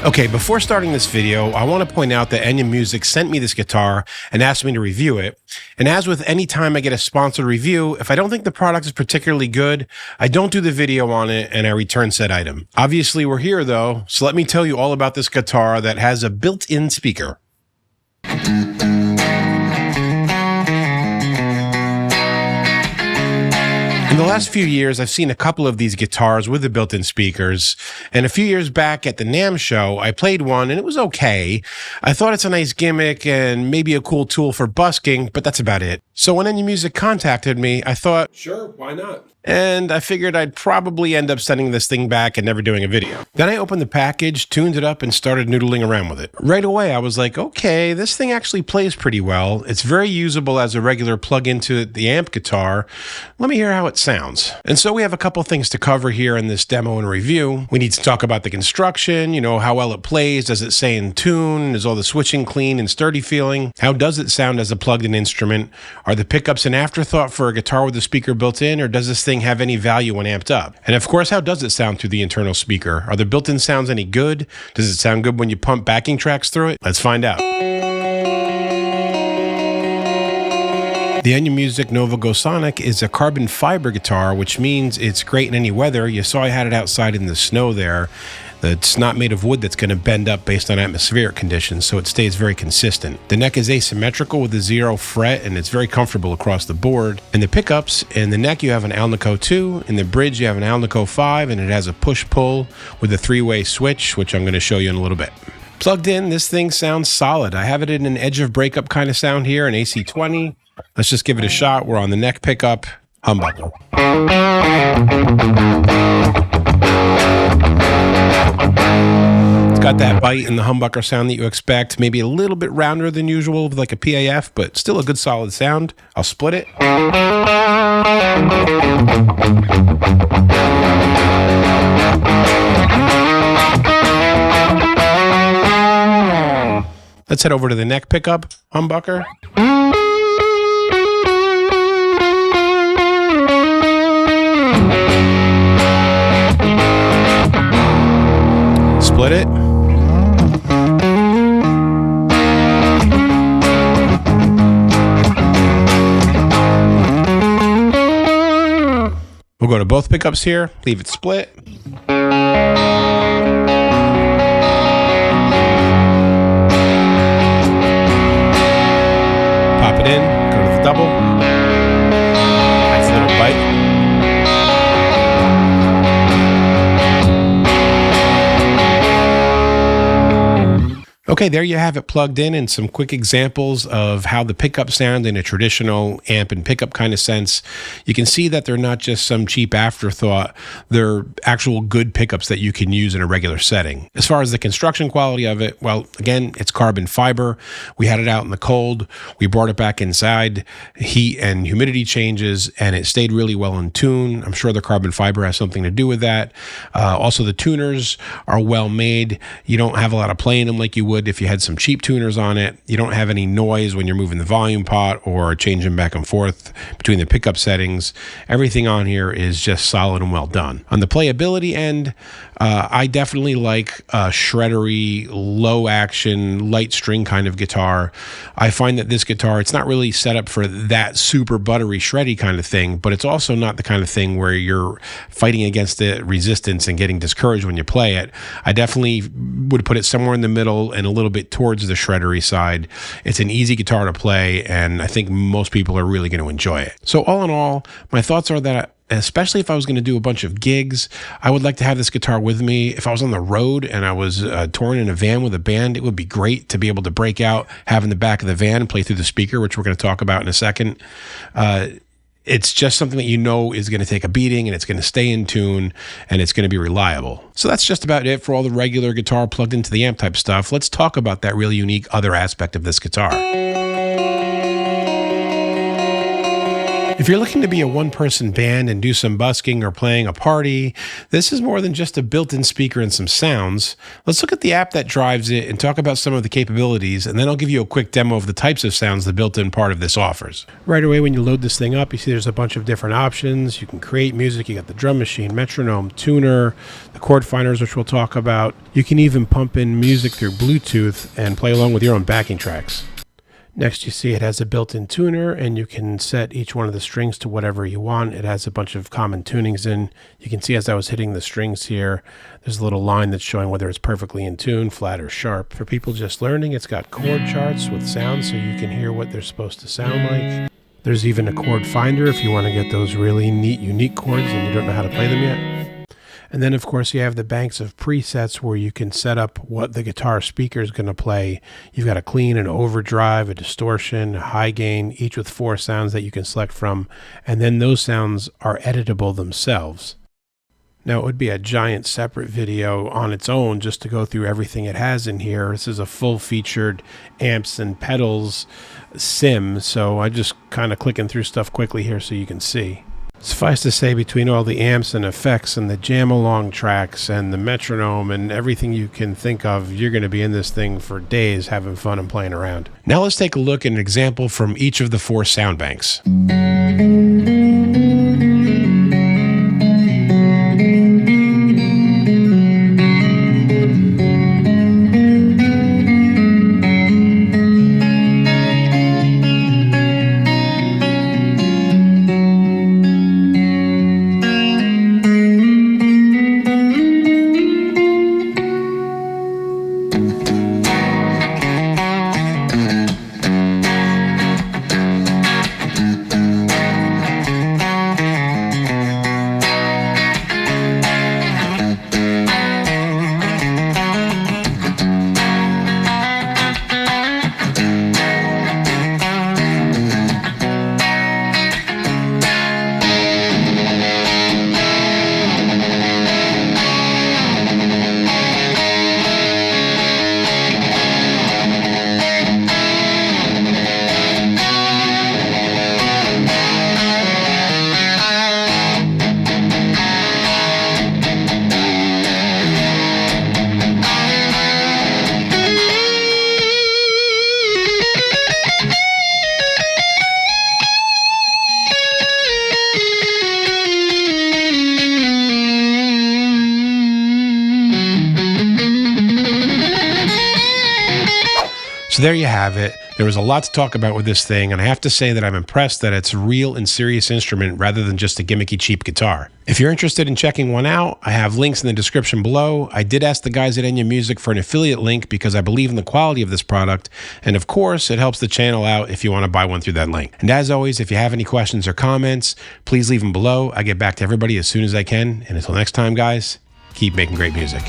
Okay, before starting this video, I want to point out that Enya Music sent me this guitar and asked me to review it. And as with any time I get a sponsored review, if I don't think the product is particularly good, I don't do the video on it and I return said item. Obviously, we're here though, so let me tell you all about this guitar that has a built-in speaker. In the last few years, I've seen a couple of these guitars with the built-in speakers, and a few years back at the NAMM show, I played one and it was okay. I thought it's a nice gimmick and maybe a cool tool for busking, but that's about it. So when Enya Music contacted me, I thought, sure, why not? And I figured I'd probably end up sending this thing back and never doing a video. Then I opened the package, tuned it up, and started noodling around with it. Right away, I was like, okay, this thing actually plays pretty well. It's very usable as a regular plug into the amp guitar. Let me hear how it sounds. And so we have a couple things to cover here in this demo and review. We need to talk about the construction, how well it plays. Does it stay in tune? Is all the switching clean and sturdy feeling? How does it sound as a plugged-in instrument? Are the pickups an afterthought for a guitar with a speaker built in, or does this thing have any value when amped up? And of course, how does it sound through the internal speaker? Are the built-in sounds any good? Does it sound good when you pump backing tracks through it? Let's find out. The Enya Music Nova Go Sonic is a carbon fiber guitar, which means it's great in any weather. You saw I had it outside in the snow there. It's not made of wood that's going to bend up based on atmospheric conditions, so it stays very consistent. The neck is asymmetrical with a 0 fret, and it's very comfortable across the board. In the pickups, in the neck you have an Alnico 2, in the bridge you have an Alnico 5, and it has a push-pull with a 3-way switch, which I'm going to show you in a little bit. Plugged in, this thing sounds solid. I have it in an edge of breakup kind of sound here, an AC20. Let's just give it a shot. We're on the neck pickup, humbucker. It's got that bite in the humbucker sound that you expect, maybe a little bit rounder than usual with like a PAF, but still a good solid sound. I'll split it. Let's head over to the neck pickup, humbucker. Split it. We'll go to both pickups here, leave it split. Pop it in, go to the double. Nice little bite. Okay, there you have it plugged in and some quick examples of how the pickups sound in a traditional amp and pickup kind of sense. You can see that they're not just some cheap afterthought. They're actual good pickups that you can use in a regular setting. As far as the construction quality of it, well, again, it's carbon fiber. We had it out in the cold. We brought it back inside, heat and humidity changes, and it stayed really well in tune. I'm sure the carbon fiber has something to do with that. Also, the tuners are well made. You don't have a lot of play in them like you would if you had some cheap tuners on it. You don't have any noise when you're moving the volume pot or changing back and forth between the pickup settings. Everything on here is just solid and well done. On the playability end, I definitely like a shreddery, low action, light string kind of guitar. I find that this guitar, it's not really set up for that super buttery, shreddy kind of thing, but it's also not the kind of thing where you're fighting against the resistance and getting discouraged when you play it. I definitely would put it somewhere in the middle and a little bit towards the shreddery side. It's an easy guitar to play, and I think most people are really going to enjoy it. So all in all, my thoughts are that especially if I was going to do a bunch of gigs, I would like to have this guitar with me. If I was on the road and I was touring in a van with a band, it would be great to be able to break out, have in the back of the van, play through the speaker, which we're going to talk about in a second. It's just something that you know is going to take a beating and it's going to stay in tune and it's going to be reliable. So that's just about it for all the regular guitar plugged into the amp type stuff. Let's talk about that really unique other aspect of this guitar. If you're looking to be a one-person band and do some busking or playing a party, this is more than just a built-in speaker and some sounds. Let's look at the app that drives it and talk about some of the capabilities, and then I'll give you a quick demo of the types of sounds the built-in part of this offers. Right away when you load this thing up, you see there's a bunch of different options. You can create music, you got the drum machine, metronome, tuner, the chord finders, which we'll talk about. You can even pump in music through Bluetooth and play along with your own backing tracks. Next, you see it has a built-in tuner, and you can set each one of the strings to whatever you want. It has a bunch of common tunings in. You can see as I was hitting the strings here, there's a little line that's showing whether it's perfectly in tune, flat, or sharp. For people just learning, it's got chord charts with sounds so you can hear what they're supposed to sound like. There's even a chord finder if you want to get those really neat, unique chords and you don't know how to play them yet. And then, of course, you have the banks of presets where you can set up what the guitar speaker is going to play. You've got a clean, an overdrive, a distortion, a high gain, each with 4 sounds that you can select from. And then those sounds are editable themselves. Now, it would be a giant separate video on its own just to go through everything it has in here. This is a full-featured amps and pedals sim, so I'm just kind of clicking through stuff quickly here so you can see. Suffice to say, between all the amps and effects and the jam-along tracks and the metronome and everything you can think of, you're going to be in this thing for days having fun and playing around. Now let's take a look at an example from each of the 4 sound banks. So there you have it. There was a lot to talk about with this thing, and I have to say that I'm impressed that it's a real and serious instrument rather than just a gimmicky cheap guitar. If you're interested in checking one out, I have links in the description below. I did ask the guys at Enya Music for an affiliate link because I believe in the quality of this product, and of course, it helps the channel out if you want to buy one through that link. And as always, if you have any questions or comments, please leave them below. I get back to everybody as soon as I can, and until next time, guys, keep making great music.